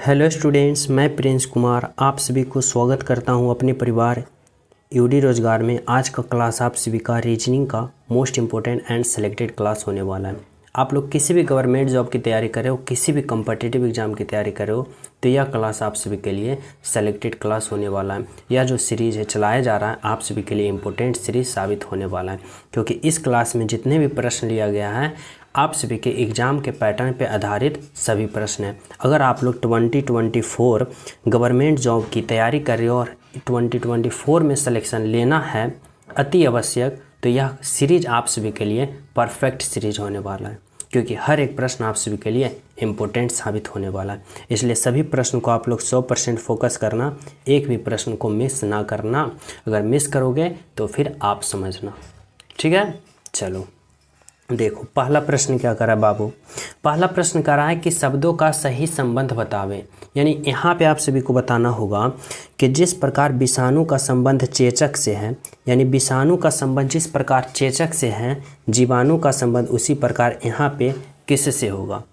Hello students, मैं Prince Kumar आप सभी को स्वागत करता हूं अपने परिवार यूडी रोजगार में। आज का क्लास आप सभी का रीजनिंग का most important and selected class होने वाला है। आप लोग किसी भी गवर्नमेंट जॉब की तैयारी कर रहे हो, किसी भी कम्पिटिटिव एग्जाम की तैयारी कर रहे हो, तो यह क्लास आप सभी के लिए सेलेक्टेड क्लास होने वाला है। यह जो सीरीज़ है चलाया जा रहा है आप सभी के लिए इम्पोर्टेंट सीरीज साबित होने वाला है, क्योंकि इस क्लास में जितने भी प्रश्न लिया गया है आप सभी के एग्ज़ाम के पैटर्न पे आधारित सभी प्रश्न हैं। अगर आप लोग 2024 गवर्नमेंट जॉब की तैयारी कर रहे हो और 2024 में सिलेक्शन लेना है अति आवश्यक, तो यह सीरीज आप सभी के लिए परफेक्ट सीरीज होने वाला है, क्योंकि हर एक प्रश्न आप सभी के लिए इम्पोर्टेंट साबित होने वाला है। इसलिए सभी प्रश्न को आप लोग 100% फोकस करना, एक भी प्रश्न को मिस ना करना। अगर मिस करोगे तो फिर आप समझना, ठीक है। चलो देखो, पहला प्रश्न क्या करा बाबू। पहला प्रश्न कर रहा है कि शब्दों का सही संबंध बतावें। यानी यहाँ पे आप सभी को बताना होगा कि जिस प्रकार विषाणु का संबंध चेचक से है, यानी विषाणु का संबंध जिस प्रकार चेचक से है, जीवाणु का संबंध उसी प्रकार यहाँ पे किससे होगा।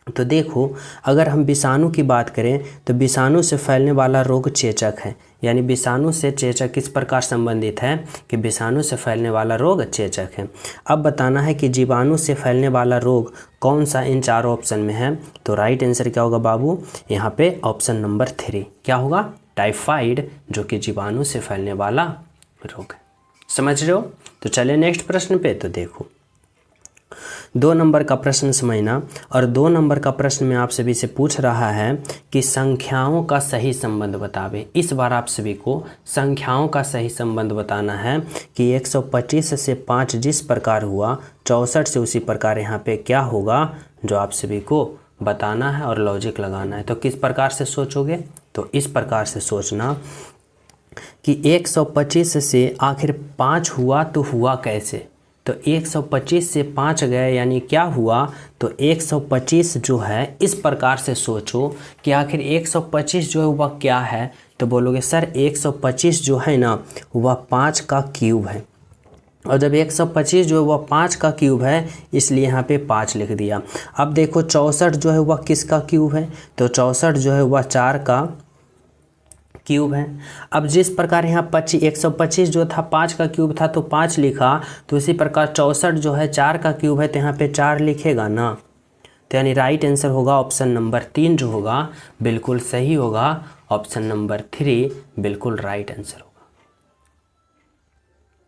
तो देखो, अगर हम विषाणु की बात करें तो विषाणु से फैलने वाला रोग चेचक है। यानी विषाणु से चेचक किस प्रकार संबंधित है कि विषाणु से फैलने वाला रोग चेचक है। अब बताना है कि जीवाणु से फैलने वाला रोग कौन सा इन चारों ऑप्शन में है। तो राइट आंसर क्या होगा बाबू, यहाँ पे ऑप्शन नंबर 3 क्या होगा, टाइफाइड, जो कि जीवाणु से फैलने वाला रोग है। समझ रहे हो। तो चलिए नेक्स्ट प्रश्न पे। तो देखो 2 नंबर का प्रश्न समझना, और 2 नंबर का प्रश्न में आप सभी से पूछ रहा है कि संख्याओं का सही संबंध बतावे। इस बार आप सभी को संख्याओं का सही संबंध बताना है कि 125 से 5 जिस प्रकार हुआ, 64 से उसी प्रकार यहाँ पे क्या होगा, जो आप सभी को बताना है और लॉजिक लगाना है। तो किस प्रकार से सोचोगे, तो इस प्रकार से सोचना कि 125 से आखिर 5 हुआ तो हुआ कैसे। तो 125 से 5 गए यानी क्या हुआ, तो 125 जो है इस प्रकार से सोचो कि आखिर 125 जो है वह क्या है। तो बोलोगे सर 125 जो है ना वह 5 का क्यूब है, और जब 125 जो है वह 5 का क्यूब है इसलिए यहाँ पे 5 लिख दिया। अब देखो 64 जो है वह किसका क्यूब है, तो 64 जो है वह 4 का क्यूब है। अब जिस प्रकार यहाँ 125 जो था 5 का क्यूब था तो 5 लिखा, तो इसी प्रकार 64 जो है 4 का क्यूब है तो यहाँ पे 4 लिखेगा ना। तो यानी राइट आंसर होगा ऑप्शन नंबर 3 जो होगा बिल्कुल सही होगा। ऑप्शन नंबर 3 बिल्कुल राइट आंसर होगा।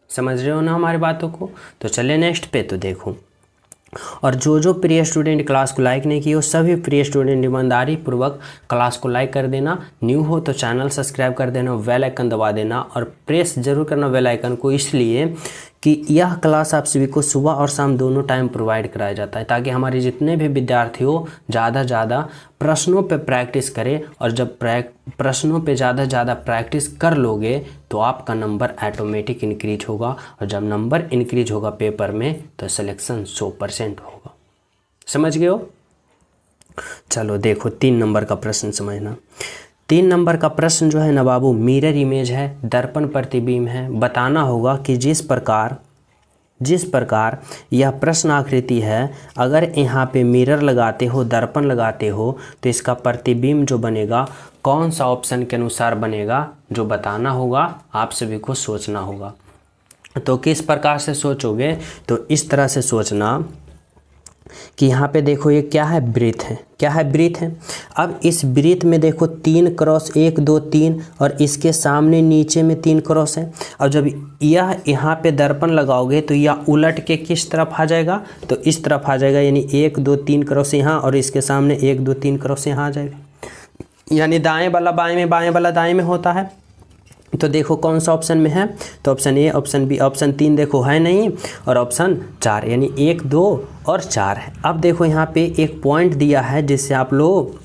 समझ रहे हो ना हमारी बातों को। तो चलिए नेक्स्ट पे। तो देखो, और जो प्रिय स्टूडेंट क्लास को लाइक नहीं किए हो, सभी प्रिय स्टूडेंट ईमानदारी पूर्वक क्लास को लाइक कर देना। न्यू हो तो चैनल सब्सक्राइब कर देना, बेल आइकन दबा देना, और प्रेस जरूर करना बेल आइकन को, इसलिए कि यह क्लास आप सभी को सुबह और शाम दोनों टाइम प्रोवाइड कराया जाता है, ताकि हमारे जितने भी विद्यार्थी हो ज़्यादा प्रश्नों पे प्रैक्टिस करें। और जब प्रश्नों पे ज़्यादा प्रैक्टिस कर लोगे तो आपका नंबर ऑटोमेटिक इंक्रीज होगा, और जब नंबर इंक्रीज होगा पेपर में तो सिलेक्शन 100% होगा। समझ गए हो। चलो देखो 3 नंबर का प्रश्न समझना। 3 नंबर का प्रश्न जो है ना बाबू, मिरर इमेज है, दर्पण प्रतिबिंब है। बताना होगा कि जिस प्रकार यह प्रश्न आकृति है, अगर यहाँ पे मिरर लगाते हो, दर्पण लगाते हो, तो इसका प्रतिबिंब जो बनेगा कौन सा ऑप्शन के अनुसार बनेगा, जो बताना होगा, आप सभी को सोचना होगा। तो किस प्रकार से सोचोगे, तो इस तरह से सोचना कि यहाँ पे देखो ये क्या है, वृत्त है। क्या है, वृत्त है। अब इस वृत्त में देखो 3 क्रॉस 1 2 3, और इसके सामने नीचे में 3 क्रॉस है। और जब यह यहाँ पे दर्पण लगाओगे तो यह उलट के किस तरफ आ जाएगा, तो इस तरफ आ जाएगा। यानी 1 2 3 क्रॉस यहाँ, और इसके सामने 1 2 3 क्रॉस यहाँ आ जाएगा। यानी दाएँ वाला बाएँ में, बाएँ वाला दाएँ में होता है। तो देखो कौन सा ऑप्शन में है, तो option A, option B, option 3 देखो है नहीं, और ऑप्शन 4 यानी 1 2 और 4 है। अब देखो यहाँ पे एक पॉइंट दिया है जिससे आप लोग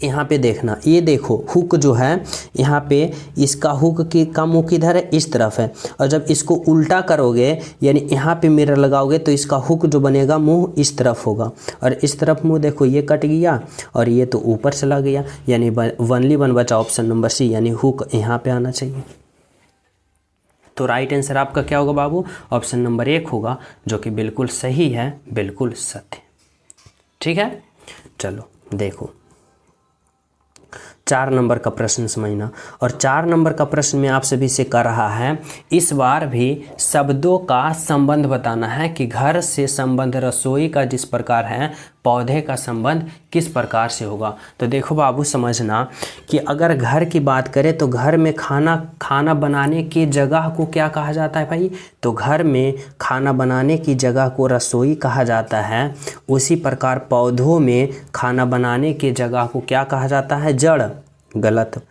यहाँ पे देखना, ये देखो हुक जो है यहाँ पे, इसका हुक का मुख किधर है, इस तरफ है। और जब इसको उल्टा करोगे यानी यहाँ पे मिरर लगाओगे तो इसका हुक जो बनेगा मुंह इस तरफ होगा, और इस तरफ मुंह देखो ये कट गया और ये तो ऊपर चला गया। यानी ओनली 1 बचा ऑप्शन नंबर सी, यानी हुक यहाँ पे आना चाहिए। तो राइट आंसर आपका क्या होगा बाबू, ऑप्शन नंबर 1 होगा, जो कि बिल्कुल सही है, बिल्कुल सत्य। ठीक है। चलो देखो 4 नंबर का प्रश्न समझना। और 4 नंबर का प्रश्न में आप सभी से कर रहा है, इस बार भी शब्दों का संबंध बताना है कि घर से संबंध रसोई का जिस प्रकार है, पौधे का संबंध किस प्रकार से होगा। तो देखो बाबू समझना कि अगर घर की बात करें तो घर में खाना बनाने की जगह को क्या कहा जाता है भाई, तो घर में खाना बनाने की जगह को रसोई कहा जाता है। उसी प्रकार पौधों में खाना बनाने की जगह को क्या कहा जाता है, जड़ गलत,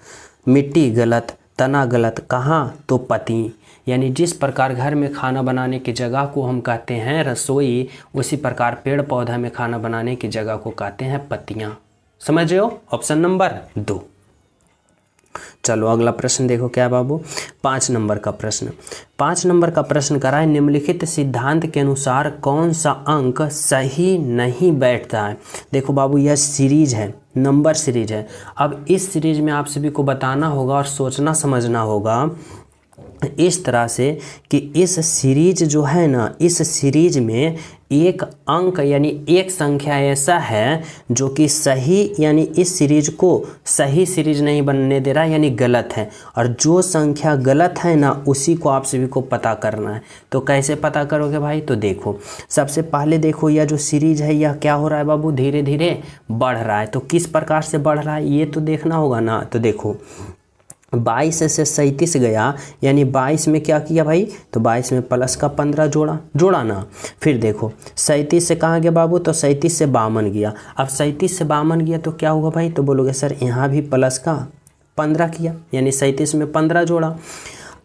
मिट्टी गलत, तना गलत, कहाँ, तो पत्ती। यानी जिस प्रकार घर में खाना बनाने की जगह को हम कहते हैं रसोई, उसी प्रकार पेड़ पौधा में खाना बनाने की जगह को कहते हैं पत्तियाँ। समझ रहे हो, ऑप्शन नंबर 2। चलो अगला प्रश्न देखो क्या बाबू, 5 नंबर का प्रश्न। 5 नंबर का प्रश्न करा है, निम्नलिखित सिद्धांत के अनुसार कौन सा अंक सही नहीं बैठता है। देखो बाबू यह सीरीज है, नंबर सीरीज है। अब इस सीरीज में आप सभी को बताना होगा और सोचना समझना होगा इस तरह से कि इस सीरीज जो है ना, इस सीरीज में एक अंक यानी एक संख्या ऐसा है जो कि सही, यानी इस सीरीज को सही सीरीज नहीं बनने दे रहा है, यानी गलत है। और जो संख्या गलत है ना, उसी को आप सभी को पता करना है। तो कैसे पता करोगे भाई, तो देखो सबसे पहले देखो यह जो सीरीज है यह क्या हो रहा है बाबू, धीरे धीरे बढ़ रहा है। तो किस प्रकार से बढ़ रहा है ये तो देखना होगा ना। तो देखो 22 से 37 गया, यानी 22 में क्या किया भाई, तो 22 में प्लस का 15 जोड़ा ना। फिर देखो 37 से कहाँ गया बाबू, तो 37 से 52 गया। अब 37 से 52 गया तो क्या हुआ भाई, तो बोलोगे सर यहाँ भी प्लस का 15 किया, यानी 37 में 15 जोड़ा।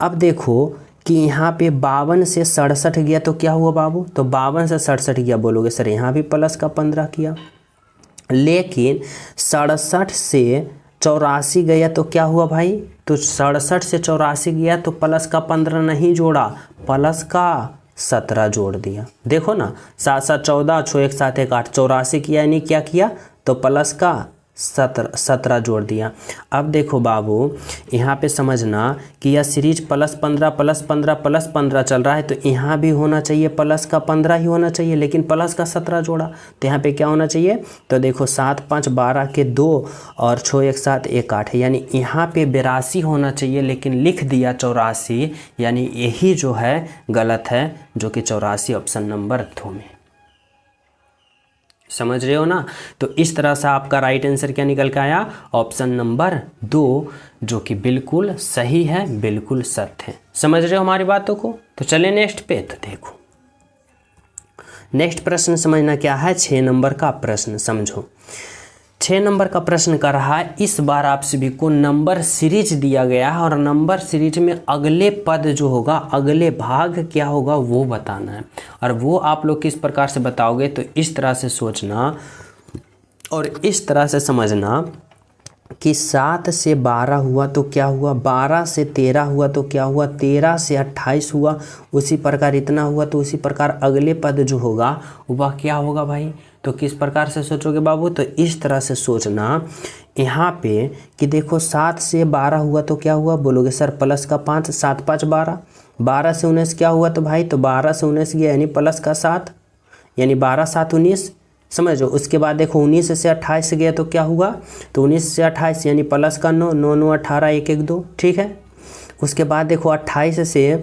अब देखो कि यहाँ पे 52 से 67 गया तो क्या हुआ बाबू, तो 52 से 67 गया, बोलोगे सर यहाँ भी प्लस का 15 किया। लेकिन 67 से 84 गया तो क्या हुआ भाई, तो 67 से 84 गया तो प्लस का 15 नहीं जोड़ा, प्लस का 17 जोड़ दिया। देखो ना 7 7 14, 6 1 7 1 8, 84 किया, यानी क्या किया, तो प्लस का 17 जोड़ दिया। अब देखो बाबू यहाँ पे समझना कि यह सीरीज +15 +15 +15 चल रहा है, तो यहाँ भी होना चाहिए प्लस का 15 ही होना चाहिए, लेकिन प्लस का 17 जोड़ा। तो यहाँ पे क्या होना चाहिए, तो देखो 7 5 12 के 2 और 6 1 7 1 8, यानी यहाँ पे 82 होना चाहिए, लेकिन लिख दिया 84, यानी यही जो है गलत है, जो कि 84 ऑप्शन नंबर 2 में। समझ रहे हो ना। तो इस तरह से आपका राइट आंसर क्या निकल के आया, ऑप्शन नंबर 2, जो कि बिल्कुल सही है, बिल्कुल सत्य है। समझ रहे हो हमारी बातों को। तो चले नेक्स्ट पे। तो देखो नेक्स्ट प्रश्न समझना क्या है, 6 नंबर का प्रश्न समझो। 6 नंबर का प्रश्न कर रहा है, इस बार आप सभी को नंबर सीरीज दिया गया है और नंबर सीरीज में अगले पद जो होगा, अगले भाग क्या होगा वो बताना है। और वो आप लोग किस प्रकार से बताओगे, तो इस तरह से सोचना और इस तरह से समझना कि 7 से 12 हुआ तो क्या हुआ, 12 से 13 हुआ तो क्या हुआ, 13 से 28 हुआ, उसी प्रकार इतना हुआ, तो उसी प्रकार अगले पद जो होगा वह क्या होगा भाई। तो किस प्रकार से सोचोगे बाबू, तो इस तरह से सोचना यहाँ पे कि देखो 7 से 12 हुआ तो क्या हुआ, बोलोगे सर प्लस का 5, 7 5 12, 12 से 19 क्या हुआ, तो भाई तो 12 से 19 गया, यानी प्लस का 7, यानी 12 7 19, समझो। उसके बाद देखो 19 से 28 गया तो क्या हुआ, तो 19 से 28 यानी प्लस का 9 9 9 18 1 1 2, ठीक है। उसके बाद देखो 28 से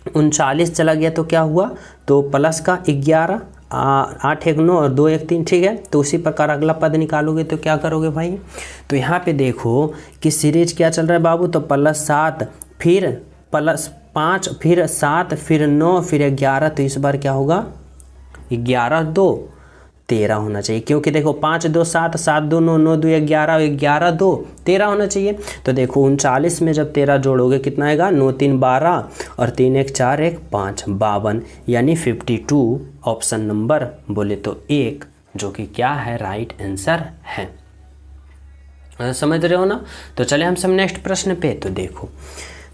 39 चला गया तो क्या हुआ, तो प्लस का 11 8 1 9 और 2 1 3, ठीक है। तो उसी प्रकार अगला पद निकालोगे तो क्या करोगे भाई, तो यहाँ पे देखो कि सीरीज क्या चल रहा है बाबू, तो +7 फिर +5 फिर 7 फिर 9 फिर 11, तो इस बार क्या होगा 11 2 13 होना चाहिए, क्योंकि देखो 5 2 7 7 2 9 9 2 11 11 2 13 होना चाहिए। तो देखो 39 में जब 13 जोड़ोगे कितना आएगा, 9 3 12 और 3 1 4 1 5 52, यानी 52 ऑप्शन नंबर बोले तो 1, जो कि क्या है राइट आंसर है। समझ रहे हो ना। तो चले हम सब नेक्स्ट प्रश्न पे। तो देखो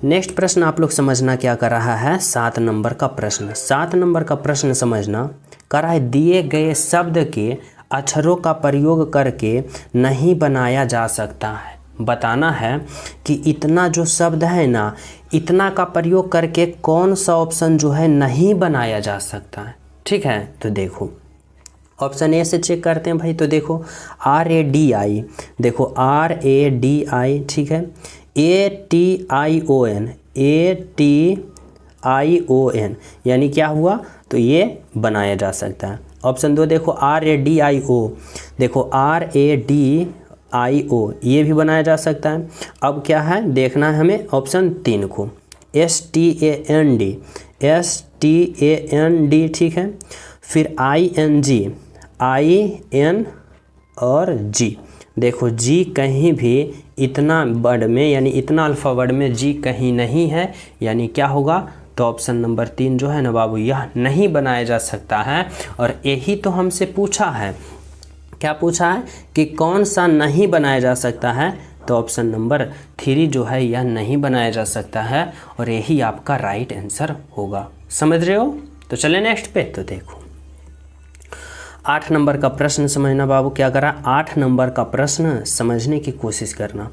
नेक्स्ट प्रश्न आप लोग समझना क्या कर रहा है, 7 नंबर का प्रश्न। 7 नंबर का प्रश्न समझना कर रहा है, दिए गए शब्द के अक्षरों का प्रयोग करके नहीं बनाया जा सकता है। बताना है कि इतना जो शब्द है ना, इतना का प्रयोग करके कौन सा ऑप्शन जो है नहीं बनाया जा सकता है, ठीक है। तो देखो ऑप्शन ए से चेक करते हैं भाई। तो देखो RADI, देखो RADI, ठीक है, ATION, ATION यानी क्या हुआ, तो ये बनाया जा सकता है। ऑप्शन 2 देखो RADIO, देखो RADIO ये भी बनाया जा सकता है। अब क्या है देखना है हमें ऑप्शन 3 को, STAND, STAND, ठीक है, फिर ING, IN और G। देखो G कहीं भी इतना वर्ड में यानी इतना अल्फ़ाबेट में G कहीं नहीं है, यानी क्या होगा, तो ऑप्शन नंबर 3 जो है ना बाबू, यह नहीं बनाया जा सकता है। और यही तो हमसे पूछा है, क्या पूछा है कि कौन सा नहीं बनाया जा सकता है, तो ऑप्शन नंबर 3 जो है यह नहीं बनाया जा सकता है, और यही आपका राइट आंसर होगा। समझ रहे हो? तो चले नेक्स्ट पे। तो देखो 8 नंबर का प्रश्न समझना बाबू। क्या करा, 8 नंबर का प्रश्न समझने की कोशिश करना।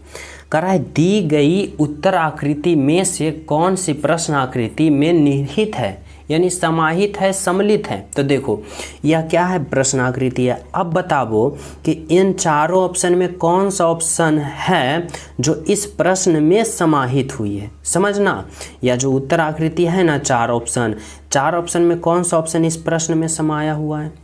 करा है दी गई उत्तर आकृति में से कौन सी प्रश्न आकृति में निहित है, यानी समाहित है, सम्मिलित है। तो देखो यह क्या है, प्रश्न आकृति है। अब बताओ कि इन चारों ऑप्शन में कौन सा ऑप्शन है जो इस प्रश्न में समाहित हुई है। समझना, या जो उत्तर आकृति है ना, चार ऑप्शन में कौन सा ऑप्शन इस प्रश्न में समाया हुआ है।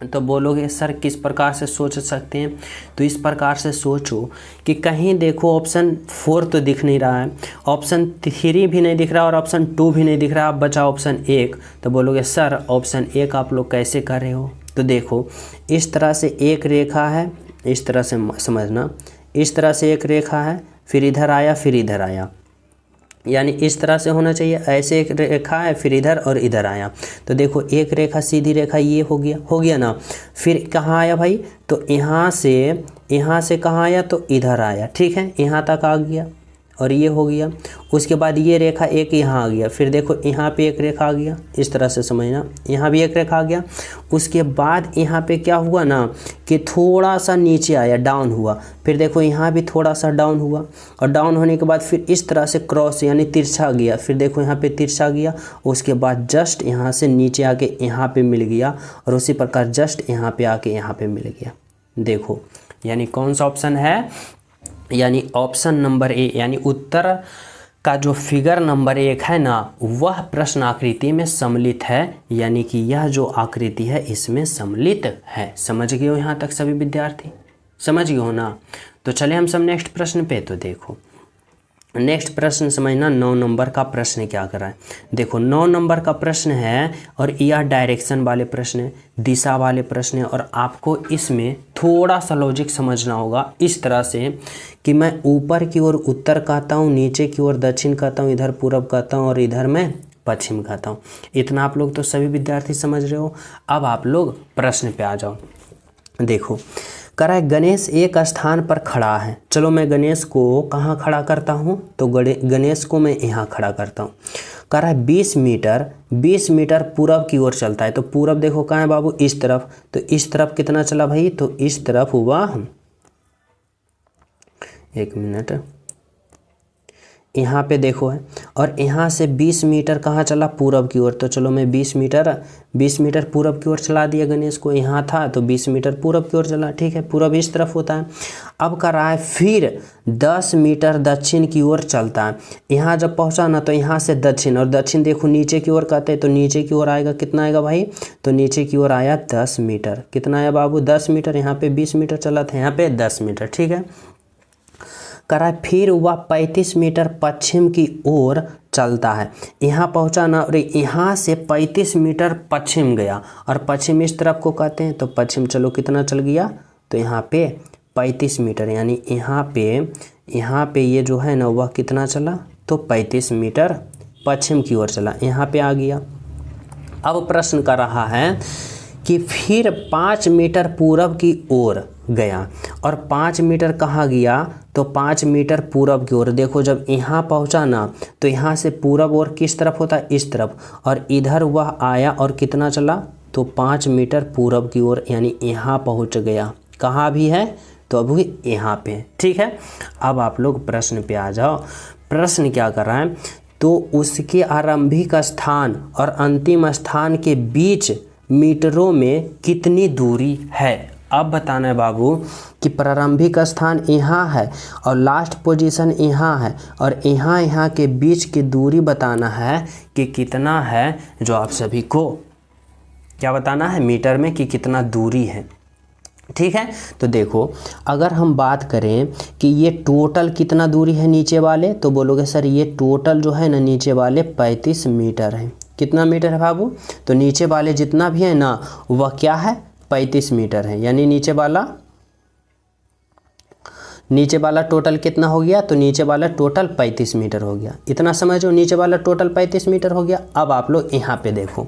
तो बोलोगे सर किस प्रकार से सोच सकते हैं, तो इस प्रकार से सोचो कि कहीं देखो ऑप्शन 4 तो दिख नहीं रहा है, ऑप्शन 3 भी नहीं दिख रहा और ऑप्शन 2 भी नहीं दिख रहा, अब बचा ऑप्शन 1। तो बोलोगे सर ऑप्शन 1 आप लोग कैसे कर रहे हो। तो देखो इस तरह से एक रेखा है, इस तरह से समझना, इस तरह से एक रेखा है, फिर इधर आया, फिर इधर आया, यानी इस तरह से होना चाहिए। ऐसे एक रेखा है, फिर इधर और इधर आया। तो देखो एक रेखा सीधी रेखा ये हो गया ना। फिर कहाँ आया भाई, तो यहाँ से कहाँ आया, तो इधर आया, ठीक है, यहाँ तक आ गया और ये हो गया। उसके बाद ये रेखा एक यहाँ आ गया, फिर देखो यहाँ पे एक रेखा आ गया, इस तरह से समझना, यहाँ भी एक रेखा आ गया। उसके बाद यहाँ पे क्या हुआ ना कि थोड़ा सा नीचे आया, डाउन हुआ, फिर देखो यहाँ भी थोड़ा सा डाउन हुआ, और डाउन होने के बाद फिर इस तरह से क्रॉस यानी तिरछा गया, फिर देखो यहाँ पे तिरछा गया। उसके बाद जस्ट यहाँ से नीचे आके यहाँ पे मिल गया, और उसी प्रकार जस्ट यहाँ पे आके यहाँ पे मिल गया। देखो यानी कौन सा ऑप्शन है, यानी ऑप्शन नंबर ए, यानी उत्तर का जो फिगर नंबर 1 है ना, वह प्रश्न आकृति में सम्मिलित है, यानी कि यह जो आकृति है इसमें सम्मिलित है। समझ गए हो यहाँ तक सभी विद्यार्थी, समझ गए हो ना। तो चले हम सब नेक्स्ट प्रश्न पे। तो देखो नेक्स्ट प्रश्न समझना, 9 नंबर का प्रश्न क्या करा है। देखो 9 नंबर का प्रश्न है, और यह डायरेक्शन वाले प्रश्न है, दिशा वाले प्रश्न है, और आपको इसमें थोड़ा सा लॉजिक समझना होगा इस तरह से कि मैं ऊपर की ओर उत्तर कहता हूँ, नीचे की ओर दक्षिण कहता हूँ, इधर पूरब कहता हूँ और इधर मैं पश्चिम कहता हूँ। इतना आप लोग तो सभी विद्यार्थी समझ रहे हो। अब आप लोग प्रश्न पे आ जाओ। देखो करा है गणेश एक स्थान पर खड़ा है। चलो मैं गणेश को कहाँ खड़ा करता हूँ, तो गणेश को मैं यहाँ खड़ा करता हूँ। करा है 20 मीटर पूरब की ओर चलता है। तो पूरब देखो कहाँ है बाबू, इस तरफ। तो इस तरफ कितना चला भाई, तो इस तरफ हुआ, एक मिनट, यहाँ पे देखो है, और यहाँ से 20 मीटर कहाँ चला, पूरब की ओर। तो चलो मैं 20 मीटर पूरब की ओर चला दिया गणेश को। यहाँ था तो 20 मीटर पूरब की ओर चला, ठीक है, पूरब इस तरफ होता है। अब कर रहा है फिर 10 मीटर दक्षिण की ओर चलता है। यहाँ जब पहुँचा ना, तो यहाँ से दक्षिण, और दक्षिण देखो नीचे की ओर कहते हैं, तो नीचे की ओर आएगा, कितना आएगा भाई, तो नीचे की ओर आया 10 मीटर। कितना आया बाबू, 10 मीटर। यहाँ पे 20 मीटर चला था, यहाँ पे 10 मीटर, ठीक है। करा फिर वह 35 मीटर पश्चिम की ओर चलता है। यहाँ पहुँचा ना, और यहाँ से 35 मीटर पश्चिम गया, और पश्चिम इस तरफ को कहते हैं, तो पश्चिम चलो कितना चल गया, तो यहाँ पे 35 मीटर, यानी यहाँ पे ये जो है ना वह कितना चला, तो 35 मीटर पश्चिम की ओर चला, यहाँ पे आ गया। अब प्रश्न कर रहा है कि फिर 5 मीटर पूरब की ओर गया, और 5 मीटर कहाँ गया, तो 5 मीटर पूरब की ओर। देखो जब यहाँ पहुँचा ना, तो यहाँ से पूरब और किस तरफ होता है, इस तरफ, और इधर वह आया और कितना चला, तो 5 मीटर पूरब की ओर, यानी यहाँ पहुँच गया। कहाँ भी है, तो अभी यहाँ पे, ठीक है। अब आप लोग प्रश्न पे आ जाओ। प्रश्न क्या कर रहा है, तो उसके आरंभिक स्थान और अंतिम स्थान के बीच मीटरों में कितनी दूरी है। अब बताना है बाबू कि प्रारंभिक स्थान यहाँ है और लास्ट पोजीशन यहाँ है और यहाँ के बीच की दूरी बताना है कि कितना है, जो आप सभी को क्या बताना है मीटर में कि कितना दूरी है। ठीक है, तो देखो अगर हम बात करें कि ये टोटल कितना दूरी है नीचे वाले, तो बोलोगे सर ये टोटल जो है ना नीचे वाले 35 मीटर है। कितना मीटर है बाबू, तो नीचे वाले जितना भी है ना वह क्या है 35 मीटर है। यानी नीचे वाला टोटल कितना हो गया, तो नीचे वाला टोटल 35 मीटर हो गया। इतना समझो, नीचे वाला टोटल 35 मीटर हो गया। अब आप लोग यहाँ पे देखो,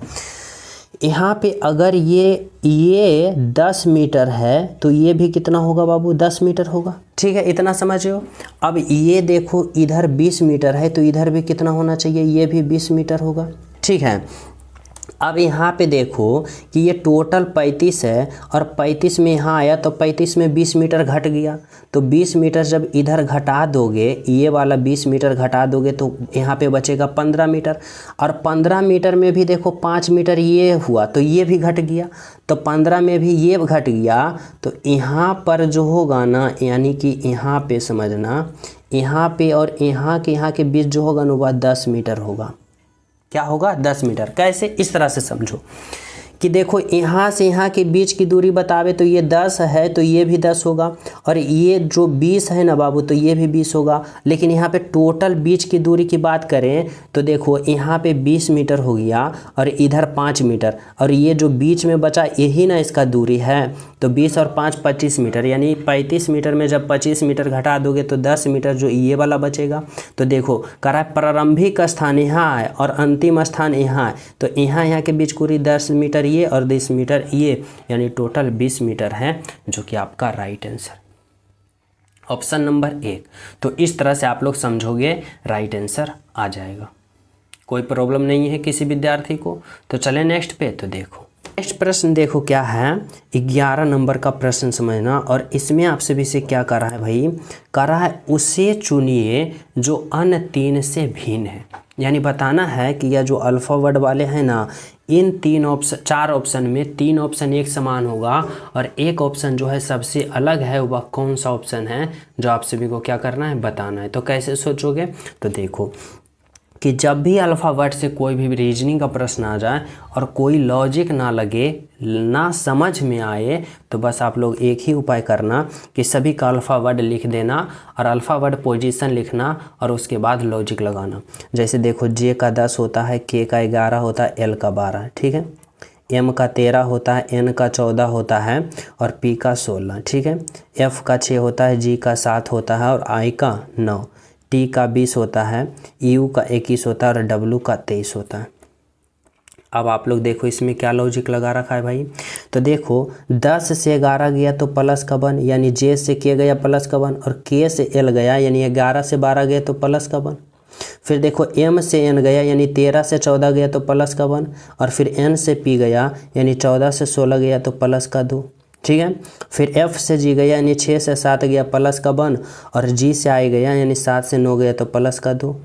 यहाँ पे अगर ये 10 मीटर है तो ये भी कितना होगा बाबू 10 मीटर होगा। ठीक है, इतना समझो। अब ये देखो इधर 20 मीटर है तो इधर भी कितना होना चाहिए, ये भी 20 मीटर होगा। ठीक है, अब यहाँ पे देखो कि ये टोटल 35 है और 35 में यहाँ आया तो 35 में 20 मीटर घट गया। तो 20 मीटर जब इधर घटा दोगे, ये वाला 20 मीटर घटा दोगे तो यहाँ पे बचेगा 15 मीटर। और 15 मीटर में भी देखो 5 मीटर ये हुआ तो ये भी घट गया, तो 15 में भी ये घट गया। तो यहाँ पर जो होगा ना, यानी कि यहाँ पे समझना, यहाँ पे और यहाँ के बीच जो होगा ना वह 10 मीटर होगा। क्या होगा 10 मीटर। कैसे, इस तरह से समझो कि देखो यहाँ से यहाँ के बीच की दूरी बतावे तो ये 10 है तो ये भी 10 होगा, और ये जो 20 है ना बाबू तो ये भी 20 होगा। लेकिन यहाँ पे टोटल बीच की दूरी की बात करें तो देखो यहाँ पे 20 मीटर हो गया और इधर 5 मीटर, और ये जो बीच में बचा यही ना इसका दूरी है। तो 20 और 5 25 मीटर, यानी 35 मीटर में जब 25 मीटर घटा दोगे तो 10 मीटर जो ये वाला बचेगा। तो देखो कह रहा है प्रारंभिक स्थान यहाँ है और अंतिम स्थान यहाँ है, तो यहाँ के बीच पूरी 10 मीटर ये और 20 मीटर ये, यानी टोटल 20 मीटर है, जो कि आपका राइट आंसर ऑप्शन नंबर 1। तो इस तरह से आप लोग समझोगे राइट आंसर आ जाएगा, कोई प्रॉब्लम नहीं है किसी विद्यार्थी को। तो चले नेक्स्ट पे, तो देखो नेक्स्ट प्रश्न देखो क्या है, 11 नंबर का प्रश्न समझना। और इसमें आप सभी से क्या कर रहा है भाई, कर रहा है उसे चुनिए जो अन्य 3 से भिन्न है। यानी बताना है कि यह जो अल्फा वर्ड वाले हैं ना, इन 4 ऑप्शन में 3 ऑप्शन एक समान होगा और एक ऑप्शन जो है सबसे अलग है, वह कौन सा ऑप्शन है, जो आप सभी को क्या करना है बताना है। तो कैसे सोचोगे, तो देखो कि जब भी अल्फ़ा वर्ड से कोई भी रीजनिंग का प्रश्न आ जाए और कोई लॉजिक ना लगे, ना समझ में आए, तो बस आप लोग एक ही उपाय करना कि सभी का अल्फ़ा वर्ड लिख देना और अल्फ़ा वर्ड पोजीशन लिखना और उसके बाद लॉजिक लगाना। जैसे देखो जे का 10 होता है, के का 11 होता है, एल का 12, ठीक है, एम का 13 होता है, एन का 14 होता है और पी का 16, ठीक है, एफ का 6 होता है, जी का 7 होता है और आई का 9, टी का 20 होता है, यू का 21 होता है और डब्लू का 23 होता है। अब आप लोग देखो इसमें क्या लॉजिक लगा रखा है भाई। तो देखो 10 से 11 गया तो प्लस का 1, यानी जे से के गया प्लस का 1, और के से एल गया यानी 11 से 12 गया तो प्लस का 1। फिर देखो एम से एन गया यानी 13 से 14 गया तो प्लस का 1, और फिर एन से पी गया यानी 14 से 16 गया तो प्लस का 2, ठीक है। फिर एफ से जी गया यानी 6 से 7 गया प्लस का 1, और जी से आई गया यानी 7 से 9 गया तो प्लस का 2।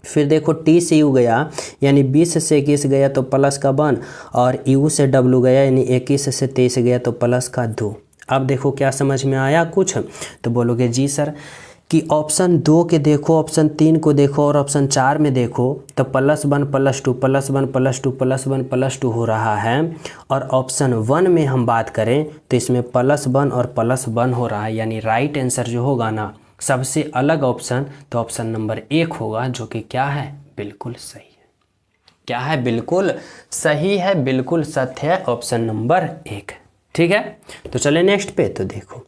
फिर देखो टी से यू गया यानी 20 से 21 गया तो प्लस का 1, और यू से डब्लू गया यानी 21 से 23 गया तो प्लस का 2। अब देखो क्या समझ में आया कुछ, तो बोलोगे जी सर कि ऑप्शन 2 के देखो, ऑप्शन 3 को देखो और ऑप्शन 4 में देखो तो +1 +2 +1 +2 +1 +2 हो रहा है, और ऑप्शन 1 में हम बात करें तो इसमें +1 और +1 हो रहा है। यानी राइट आंसर जो होगा ना सबसे अलग ऑप्शन, तो ऑप्शन नंबर 1 होगा, जो कि क्या है बिल्कुल सही है। क्या है बिल्कुल सही है, बिल्कुल सत्य है, ऑप्शन नंबर 1, ठीक है। तो चले नेक्स्ट पे, तो देखो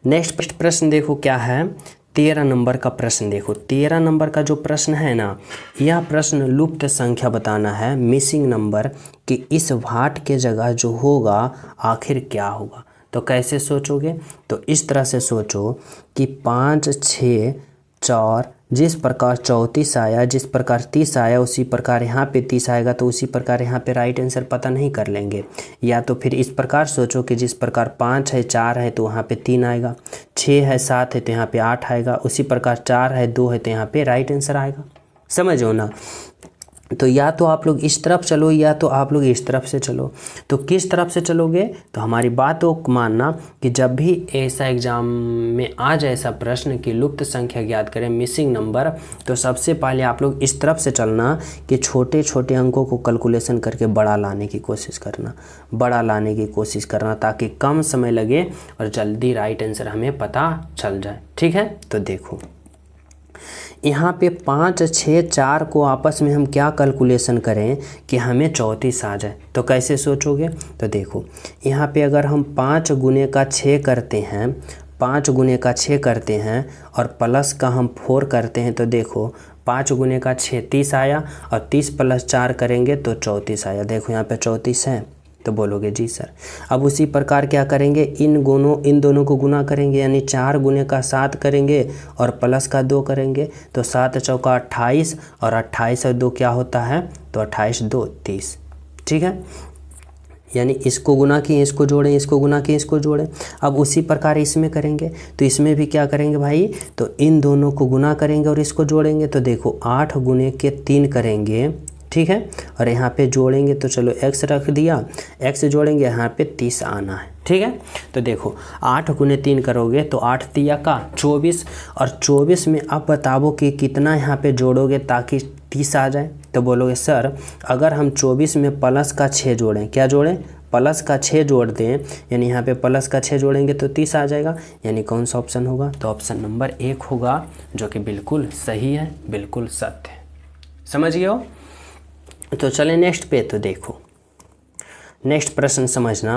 नेक्स्ट प्रश्न देखो क्या है, 13 नंबर का प्रश्न देखो। 13 नंबर का जो प्रश्न है ना, यह प्रश्न लुप्त संख्या बताना है, मिसिंग नंबर, कि इस भाट के जगह जो होगा आखिर क्या होगा। तो कैसे सोचोगे, तो इस तरह से सोचो कि 5 6 4, जिस प्रकार 34 आया, जिस प्रकार 30 आया उसी प्रकार यहाँ पे 30 आएगा, तो उसी प्रकार यहाँ पे राइट आंसर पता नहीं कर लेंगे। या तो फिर इस प्रकार सोचो कि जिस प्रकार 5 है 4 है तो वहाँ पे 3 आएगा, 6 है 7 है तो यहाँ पे 8 आएगा, उसी प्रकार 4 है 2 है तो यहाँ पे राइट आंसर आएगा। समझो ना। तो या तो आप लोग इस तरफ चलो या तो आप लोग इस तरफ से चलो। तो किस तरफ से चलोगे, तो हमारी बात को मानना कि जब भी ऐसा एग्जाम में आ जाए ऐसा प्रश्न कि लुप्त संख्या ज्ञात करें, मिसिंग नंबर, तो सबसे पहले आप लोग इस तरफ से चलना कि छोटे छोटे अंकों को कैलकुलेशन करके बड़ा लाने की कोशिश करना, बड़ा लाने की कोशिश करना, ताकि कम समय लगे और जल्दी राइट आंसर हमें पता चल जाए। ठीक है, तो देखो यहाँ पे 5, 6, 4 को आपस में हम क्या कैलकुलेशन करें कि हमें 34 आ जाए। तो कैसे सोचोगे, तो देखो यहाँ पे अगर हम 5 गुने का 6 करते हैं, 5 गुने का 6 करते हैं और प्लस का हम 4 करते हैं, तो देखो 5 गुने का 6 30 आया और 30 + 4 करेंगे तो 34 आया। देखो यहाँ पे 34 है, तो बोलोगे जी सर। अब उसी प्रकार क्या करेंगे, इन दोनों को गुना करेंगे, यानी 4 गुने का 7 करेंगे और प्लस का 2 करेंगे, तो 7 चौका 28 और 28 और 2 क्या होता है, तो 28 2 30। ठीक है, यानी इसको गुना किए इसको जोड़ें, इसको गुना किए इसको जोड़ें। अब उसी प्रकार इसमें करेंगे, तो इसमें भी क्या करेंगे भाई, तो इन दोनों को गुना करेंगे और इसको जोड़ेंगे, तो देखो 8 गुने के 3 करेंगे। ठीक है, और यहाँ पे जोड़ेंगे, तो चलो x रख दिया, x जोड़ेंगे, यहाँ पे 30 आना है। ठीक है, तो देखो 8 गुने 3 करोगे तो 8 तिया का 24, और 24 में अब बताओ कि कितना यहाँ पे जोड़ोगे ताकि 30 आ जाए। तो बोलोगे सर अगर हम 24 में प्लस का 6 जोड़ें, क्या जोड़ें, प्लस का 6 जोड़ दें, यानी यहाँ पे प्लस का 6 जोड़ेंगे तो 30 आ जाएगा। यानी कौन सा ऑप्शन होगा, तो ऑप्शन नंबर 1 होगा, जो कि बिल्कुल सही है, बिल्कुल सत्य है। समझ गए हो। तो चले नेक्स्ट पे, तो देखो नेक्स्ट प्रश्न समझना।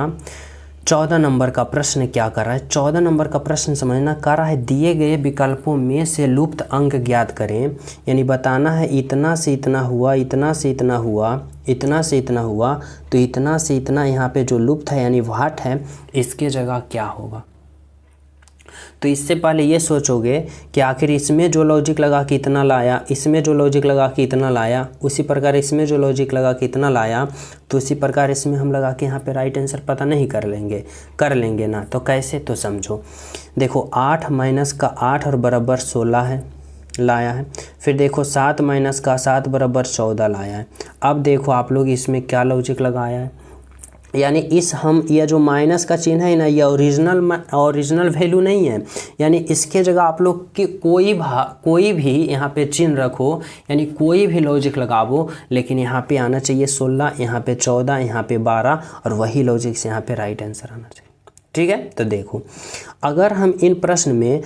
14 नंबर का प्रश्न क्या कर रहा है, 14 नंबर का प्रश्न समझना, कर रहा है दिए गए विकल्पों में से लुप्त अंक ज्ञात करें। यानी बताना है इतना से इतना हुआ, इतना से इतना हुआ, इतना से इतना हुआ, तो इतना से इतना यहाँ पे जो लुप्त है यानी व्हाट है, इसके जगह क्या होगा। तो इससे पहले ये सोचोगे कि आखिर इसमें जो लॉजिक लगा के इतना लाया, इसमें जो लॉजिक लगा के इतना लाया, उसी प्रकार इसमें जो लॉजिक लगा के इतना लाया, तो उसी प्रकार इसमें हम लगा के यहाँ पे राइट आंसर पता नहीं कर लेंगे ना। तो कैसे, तो समझो, देखो 8 माइनस का 8 और बराबर 16 है लाया है, फिर देखो 7 माइनस का 7 बराबर 14 लाया है। अब देखो आप लोग इसमें क्या लॉजिक लगाया है, यानी यह जो माइनस का चिन्ह है ना, ये ओरिजिनल वैल्यू नहीं है, यानी इसके जगह आप लोग की कोई भी यहाँ पे चिन्ह रखो, यानी कोई भी लॉजिक लगाओ, लेकिन यहाँ पे आना चाहिए 16, यहाँ पे 14, यहाँ पे 12, और वही लॉजिक से यहाँ पे राइट आंसर आना चाहिए। ठीक है, तो देखो अगर हम इन प्रश्न में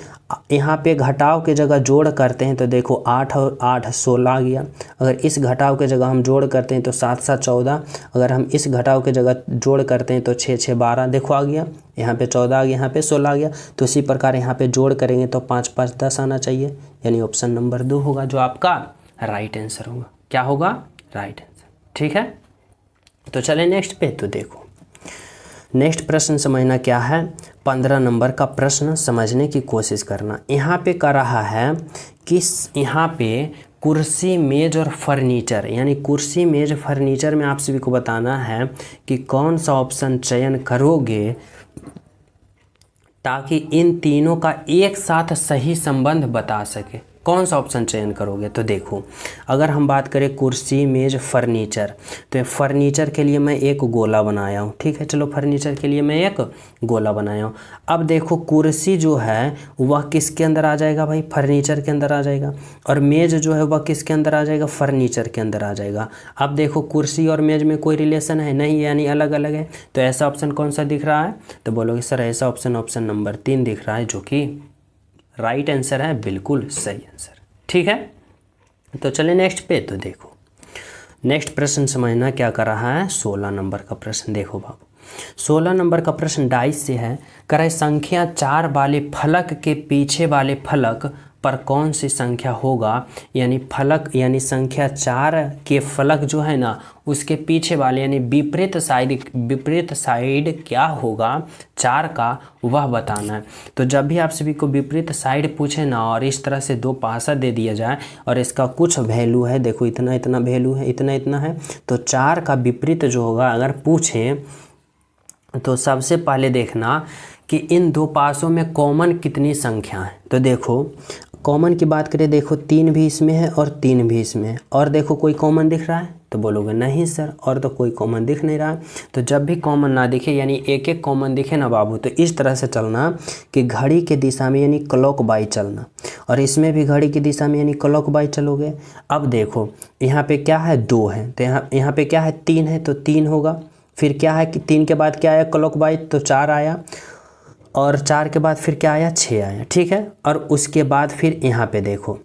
यहाँ पे घटाव के जगह जोड़ करते हैं, तो देखो 8 और 8 16 आ गया। अगर इस घटाव के जगह हम जोड़ करते हैं तो 7 7 14, अगर हम इस घटाव के जगह जोड़ करते हैं तो 6 6 12, देखो आ गया, यहाँ पे 14 आ गया, यहाँ पे 16 आ गया। तो इसी प्रकार यहाँ पे जोड़ करेंगे तो 5 5 10 आना चाहिए, यानी ऑप्शन नंबर 2 होगा जो आपका राइट आंसर होगा। क्या होगा, राइट आंसर। ठीक है, तो चले नेक्स्ट पे, तो देखो नेक्स्ट प्रश्न समझना क्या है, 15 नंबर का प्रश्न समझने की कोशिश करना। यहाँ पे कर रहा है कि यहाँ पे कुर्सी मेज और फर्नीचर, यानी कुर्सी मेज फर्नीचर में आप सभी को बताना है कि कौन सा ऑप्शन चयन करोगे ताकि इन तीनों का एक साथ सही संबंध बता सके। कौन सा ऑप्शन चयन करोगे, तो देखो अगर हम बात करें कुर्सी मेज फर्नीचर, तो फर्नीचर के लिए मैं एक गोला बनाया हूँ। ठीक है, चलो फर्नीचर के लिए मैं एक गोला बनाया हूँ। अब देखो कुर्सी जो है वह किसके अंदर आ जाएगा भाई, फर्नीचर के अंदर आ जाएगा, और मेज जो है वह किसके अंदर आ जाएगा, फर्नीचर के अंदर आ जाएगा। अब देखो कुर्सी और मेज में कोई रिलेशन है नहीं, यानी अलग अलग है। तो ऐसा ऑप्शन कौन सा दिख रहा है, तो बोलोगे सर ऐसा ऑप्शन नंबर 3 दिख रहा है, जो कि राइट आंसर है, बिल्कुल सही आंसर। ठीक है, तो चले नेक्स्ट पे, तो देखो नेक्स्ट प्रश्न समझना क्या कर रहा है, 16 नंबर का प्रश्न। देखो बाबू 16 नंबर का प्रश्न डाइस से है, करे संख्या 4 वाले फलक के पीछे वाले फलक पर कौन सी संख्या होगा। यानी फलक यानी संख्या 4 के फलक जो है ना उसके पीछे वाले यानी विपरीत साइड क्या होगा 4 का, वह बताना है। तो जब भी आप सभी को विपरीत साइड पूछे ना और इस तरह से 2 पासा दे दिया जाए और इसका कुछ वैल्यू है, देखो इतना इतना वैल्यू है, इतना इतना है, तो 4 का विपरीत जो होगा अगर पूछे तो सबसे पहले देखना कि इन 2 पासों में कॉमन कितनी संख्या है। तो देखो कॉमन की बात करें, देखो 3 भी इसमें है और 3 भी इसमें है, और देखो कोई कॉमन दिख रहा है तो बोलोगे नहीं सर, और तो कोई कॉमन दिख नहीं रहा है। तो जब भी कॉमन ना दिखे यानी एक एक कॉमन दिखे ना बाबू, तो इस तरह से चलना कि घड़ी के दिशा में यानी क्लॉक बाई चलना, और इसमें भी घड़ी की दिशा में यानी क्लॉक बाई चलोगे। अब देखो यहाँ पे क्या है, 2 है, तो यहाँ पे क्या है, 3 है तो 3 होगा। फिर क्या है कि 3 के बाद क्या आया क्लॉक बाई, तो 4 आया, और 4 के बाद फिर क्या आया, 6 आया, ठीक है। और उसके बाद फिर यहाँ पे देखो,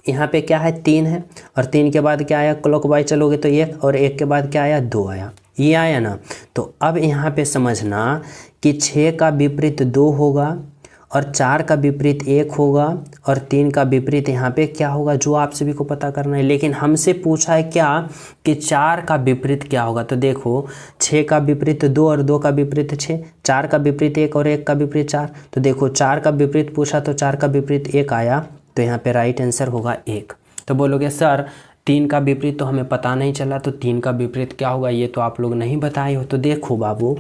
यहाँ पे क्या है, 3 है, और 3 के बाद क्या आया, क्लॉक वाइज चलोगे तो 1, और 1 के बाद क्या आया, 2 आया, ये आया ना। तो अब यहाँ पे समझना कि 6 का विपरीत 2 होगा, और 4 का विपरीत 1 होगा, और 3 का विपरीत यहाँ पे क्या होगा, जो आप सभी को पता करना है। लेकिन हमसे पूछा है क्या कि 4 का विपरीत क्या होगा। तो देखो 6 का विपरीत 2 और 2 का विपरीत 6, 4 का विपरीत 1 और 1 का विपरीत 4। तो देखो 4 का विपरीत पूछा तो 4 का विपरीत 1 आया, तो यहाँ पे राइट आंसर होगा 1। तो बोलोगे सर 3 का विपरीत तो हमें पता नहीं चला, तो 3 का विपरीत क्या होगा, ये तो आप लोग नहीं बताए हो। तो देखो बाबू,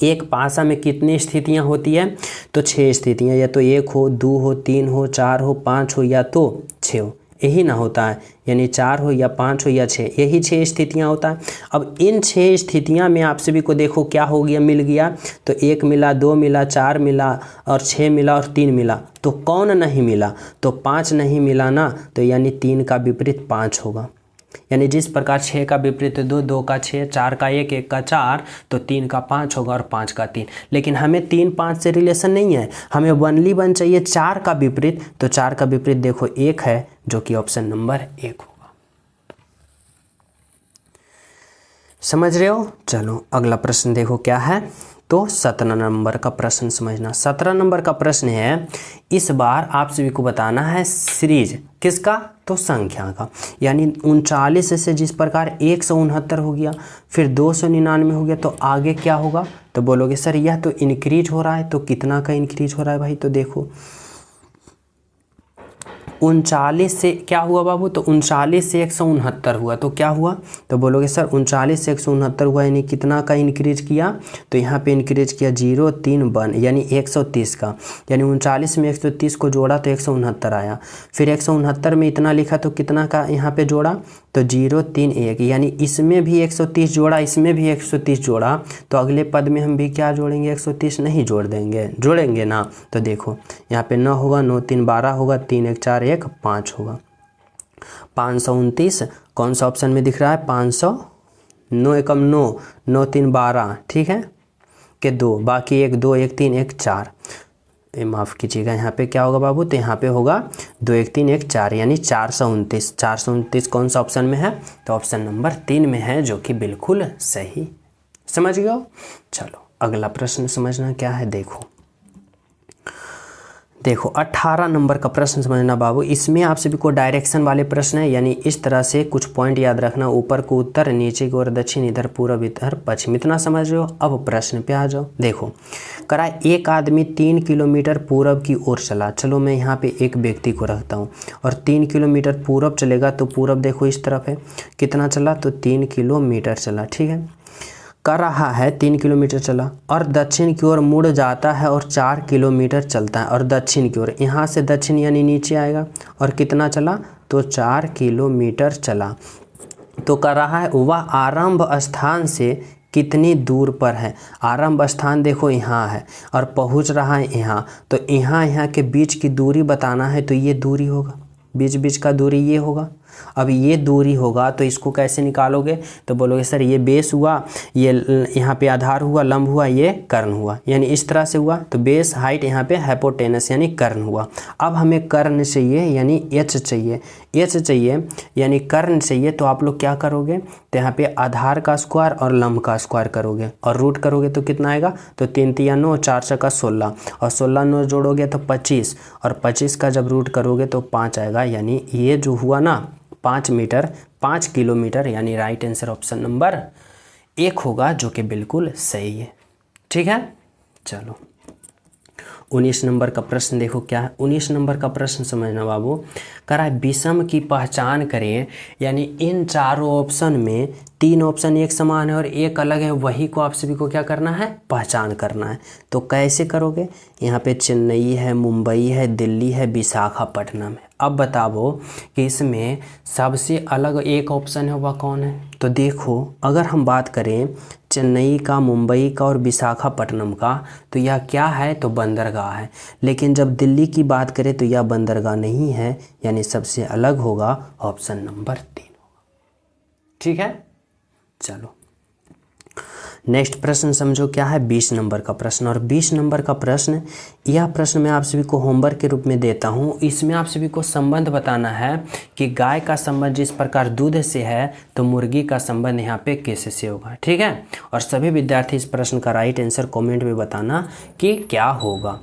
एक पासा में कितनी स्थितियां होती है, तो 6 स्थितियां, या तो 1 हो, 2 हो, 3 हो, 4 हो, 5 हो, या तो 6 हो, यही ना होता है। यानी 4 हो या 5 हो या 6, यही 6 स्थितियां होता है। अब इन 6 स्थितियां में आप सभी को देखो क्या हो गया, मिल गया, तो 1 मिला, 2 मिला, 4 मिला, और 6 मिला, और 3 मिला। तो कौन नहीं मिला, तो 5 नहीं मिला ना, तो यानी 3 का विपरीत 5 होगा। यानी जिस प्रकार 6 का विपरीत 2, 2 का 6, 4 का 1, 1 का 4, तो 3 का 5 होगा, और 5 का 3। लेकिन हमें 3 5 से रिलेशन नहीं है, हमें ओनली 1 चाहिए 4 का विपरीत। तो 4 का विपरीत देखो 1 है, जो कि ऑप्शन नंबर 1 होगा। समझ रहे हो। चलो अगला प्रश्न देखो क्या है, तो 17 नंबर का प्रश्न समझना। 17 नंबर का प्रश्न है, इस बार आप सभी को बताना है सीरीज किसका, तो संख्या का। यानी 39 से जिस प्रकार 169 हो गया, फिर 299 हो गया, तो आगे क्या होगा। तो बोलोगे सर यह तो इंक्रीज हो रहा है, तो कितना का इंक्रीज हो रहा है भाई। तो देखो 39 से क्या हुआ बाबू, तो 39 से 169 हुआ, तो क्या हुआ। तो बोलोगे सर 39 से 169 हुआ, यानी कितना का इंक्रीज किया। तो यहाँ पे इंक्रीज किया 0 3 1 यानी 130 का। यानी 39 में 130 को जोड़ा तो 169 आया। फिर 169 में इतना लिखा तो कितना का यहाँ पे जोड़ा, तो 0 3 1, यानी इसमें भी 130 जोड़ा, इसमें भी 130 जोड़ा। तो अगले पद में हम भी क्या जोड़ेंगे, 130 नहीं जोड़ेंगे ना। तो देखो यहाँ पे 9 होगा, 9 3 12 होगा, 3 1 4 1 5 होगा। 529 कौन सा ऑप्शन में दिख रहा है, 500, 9 एकम 9, 9 3 12, ठीक है, के 2, बाकी 1 2 1 3 1 4, माफ़ कीजिएगा, यहाँ पे क्या होगा बाबू, तो यहाँ पे होगा 2 1 3 1 4, यानी 429। 429 कौन सा ऑप्शन में है, तो ऑप्शन नंबर 3 में है, जो कि बिल्कुल सही। समझ गए हो। चलो अगला प्रश्न समझना क्या है, देखो 18 नंबर का प्रश्न समझना बाबू। इसमें आप सभी को डायरेक्शन वाले प्रश्न है, यानी इस तरह से कुछ पॉइंट याद रखना, ऊपर को उत्तर, नीचे की ओर दक्षिण, इधर पूर्व, इधर पश्चिम, इतना समझ रहे हो। अब प्रश्न पे आ जाओ। देखो करा, एक आदमी 3 किलोमीटर पूर्व की ओर चला। चलो मैं यहाँ पे एक व्यक्ति को रखता हूँ, और 3 किलोमीटर पूर्व चलेगा, तो पूर्व देखो इस तरफ है, कितना चला, तो 3 किलोमीटर चला, ठीक है। कर रहा है 3 किलोमीटर चला, और दक्षिण की ओर मुड़ जाता है और 4 किलोमीटर चलता है, और दक्षिण की ओर, यहाँ से दक्षिण यानी नीचे आएगा, और कितना चला, तो 4 किलोमीटर चला। तो कर रहा है वह आरंभ स्थान से कितनी दूर पर है। आरंभ स्थान देखो यहाँ है, और पहुँच रहा है यहाँ, तो यहाँ के बीच की दूरी बताना है, तो ये दूरी होगा, बीच का दूरी ये होगा। अब ये दूरी होगा तो इसको कैसे निकालोगे, तो बोलोगे सर ये बेस हुआ, ये यहाँ पे आधार हुआ, लंब हुआ, ये कर्ण हुआ, यानी इस तरह से हुआ। तो बेस हाइट यहाँ पे हाइपोटेनस यानी कर्ण हुआ। अब हमें कर्ण चाहिए, यानी एच चाहिए, यानी कर्ण चाहिए। तो आप लोग क्या करोगे, तो यहाँ पे आधार का स्क्वायर और लंब का स्क्वायर करोगे, और रूट करोगे तो कितना आएगा, तो 3 3 9, 4 6 16, और 16 9 जोड़ोगे तो 25, और 25 का जब रूट करोगे तो 5 आएगा। यानी ये जो हुआ ना 5 मीटर 5 किलोमीटर, यानी राइट आंसर ऑप्शन नंबर 1 होगा, जो कि बिल्कुल सही है। ठीक है। चलो 19 नंबर का प्रश्न देखो क्या है। 19 नंबर का प्रश्न समझना बाबू, कह रहा है विषम की पहचान करें, यानी इन चारों ऑप्शन में 3 ऑप्शन एक समान है और एक अलग है, वही को आप सभी को क्या करना है, पहचान करना है। तो कैसे करोगे, यहाँ पे चेन्नई है, मुंबई है, दिल्ली है, विशाखापट्टनम है। अब बताओ कि इसमें सबसे अलग एक ऑप्शन है वह कौन है। तो देखो अगर हम बात करें चेन्नई का, मुंबई का और विशाखापट्टनम का, तो यह क्या है, तो बंदरगाह है। लेकिन जब दिल्ली की बात करें तो यह बंदरगाह नहीं है, यानी सबसे अलग होगा ऑप्शन नंबर 3 होगा। ठीक है, चलो नेक्स्ट प्रश्न समझो क्या है, 20 नंबर का प्रश्न। और 20 नंबर का प्रश्न, यह प्रश्न मैं आप सभी को होमवर्क के रूप में देता हूँ। इसमें आप सभी को संबंध बताना है कि गाय का संबंध जिस प्रकार दूध से है तो मुर्गी का संबंध यहाँ पे कैसे से होगा। ठीक है, और सभी विद्यार्थी इस प्रश्न का राइट आंसर कमेंट में बताना कि क्या होगा।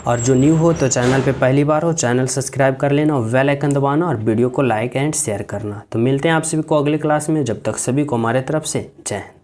और जो न्यू हो तो चैनल पे पहली बार हो, चैनल सब्सक्राइब कर लेना और बेल आइकन दबाना और वीडियो को लाइक एंड शेयर करना। तो मिलते हैं आप सभी को अगले क्लास में, जब तक सभी को हमारे तरफ से जय हिंद।